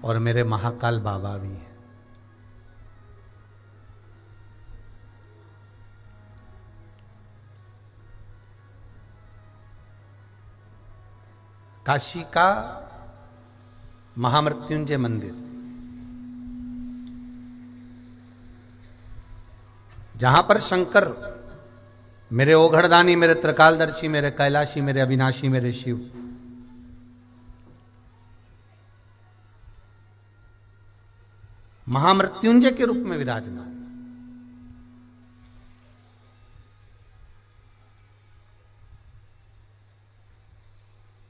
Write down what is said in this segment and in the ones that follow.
और मेरे महाकाल बाबा भी हैं। काशी का महामृत्युंजय मंदिर, जहां पर शंकर मेरे ओघड़दानी, मेरे त्रिकालदर्शी, मेरे कैलाशी, मेरे अविनाशी, मेरे शिव, महामृत्युंजय के रूप में विराजमान।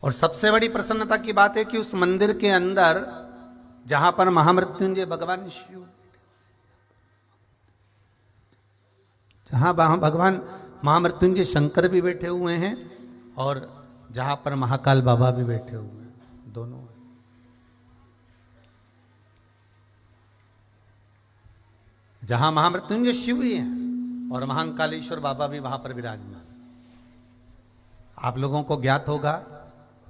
और सबसे बड़ी प्रसन्नता की बात है कि उस मंदिर के अंदर जहां पर महामृत्युंजय भगवान शिव, जहां भगवान महामृत्युंजय शंकर भी बैठे हुए हैं और जहां पर महाकाल बाबा भी बैठे हुए हैं, दोनों हैं। जहां महामृत्युंजय शिव भी हैं और महाकालेश्वर बाबा भी वहां पर विराजमान। आप लोगों को ज्ञात होगा,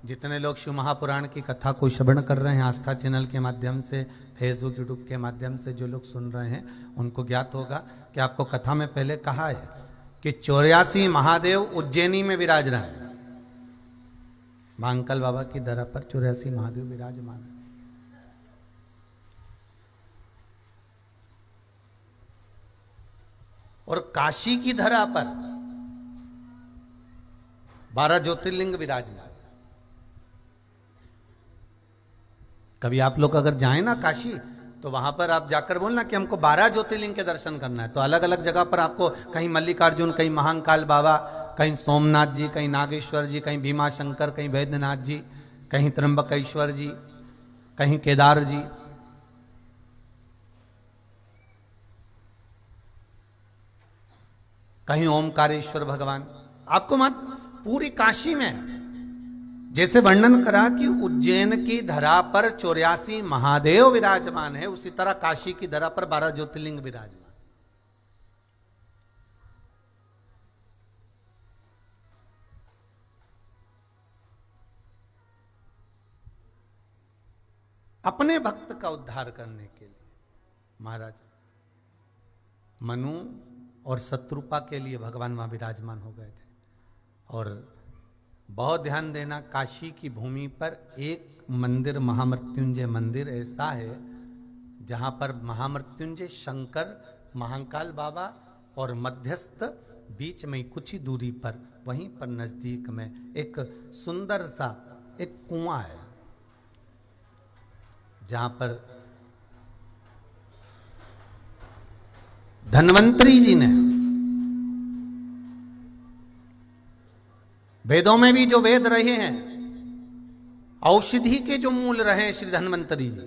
जितने लोग शिव महापुराण की कथा को श्रवण कर रहे हैं आस्था चैनल के माध्यम से, फेसबुक यूट्यूब के माध्यम से जो लोग सुन रहे हैं, उनको ज्ञात होगा कि आपको कथा में पहले कहा है कि 84 महादेव उज्जैनी में विराज रहे हैं। महाकाल बाबा की धरा पर 84 महादेव विराजमान है। और काशी की धरा पर 12 ज्योतिर्लिंग विराजमान। कभी आप लोग अगर जाएं ना काशी, तो वहां पर आप जाकर बोलना कि हमको 12 ज्योतिर्लिंग के दर्शन करना है, तो अलग अलग जगह पर आपको कहीं मल्लिकार्जुन, कहीं महाकाल बाबा, कहीं सोमनाथ जी, कहीं नागेश्वर जी, कहीं भीमाशंकर, कहीं वैद्यनाथ जी, कहीं त्र्यंबकेश्वर जी, कहीं केदार जी। कहीं ओमकारेश्वर भगवान। आपको मत पूरी काशी में जैसे वर्णन करा कि उज्जैन की धरा पर 84 महादेव विराजमान है, उसी तरह काशी की धरा पर 12 ज्योतिर्लिंग विराजमान। अपने भक्त का उद्धार करने के लिए महाराज मनु और शत्रुपा के लिए भगवान वहां विराजमान हो गए थे। और बहुत ध्यान देना, काशी की भूमि पर एक मंदिर, महामृत्युंजय मंदिर ऐसा है जहां पर महामृत्युंजय शंकर, महाकाल बाबा और मध्यस्थ बीच में कुछ ही दूरी पर, वहीं पर नजदीक में एक सुंदर सा एक कुआं है, जहां पर धन्वंतरी जी ने, वेदों में भी जो वेद रहे हैं, औषधि के जो मूल रहे हैं श्री धन्वंतरी जी,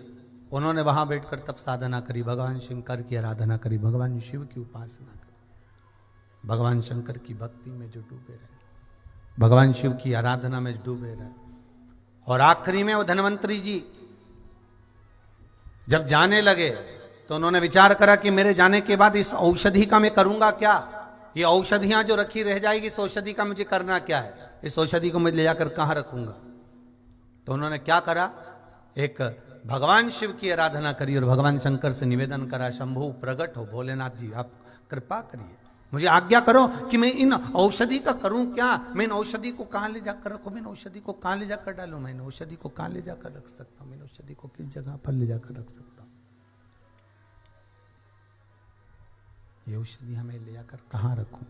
उन्होंने वहां बैठकर तब साधना करी, भगवान शंकर की आराधना करी, भगवान शिव की उपासना करी, भगवान शंकर की भक्ति में जो डूबे रहे, भगवान शिव की आराधना में डूबे रहे। और आखिरी में वो धन्वंतरी जी जब जाने लगे तो उन्होंने विचार करा कि मेरे जाने के बाद इस औषधि का मैं करूंगा क्या? ये औषधियां जो रखी रह जाएगी, इस औषधि का मुझे करना क्या है? इस औषधि को मैं ले जाकर कहां रखूंगा? तो उन्होंने क्या करा, एक भगवान शिव की आराधना करी और भगवान शंकर से निवेदन करा, शंभु प्रकट हो, भोलेनाथ जी आप कृपा करिए, मुझे आज्ञा करो कि मैं इन औषधि का करूं क्या? मैं इन औषधि को कहां ले जाकर रखूं? मैं इन औषधि को कहां ले जाकर डालूं? मैं इन औषधि को कहां ले जाकर रख सकता हूं? मैं इन औषधि को किस जगह पर ले जाकर रख सकता हूं? ये औषधि हमें ले जाकर कहां रखूं?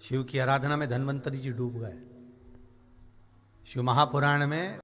शिव की आराधना में धन्वंतरी जी डूब गए। शिव महापुराण में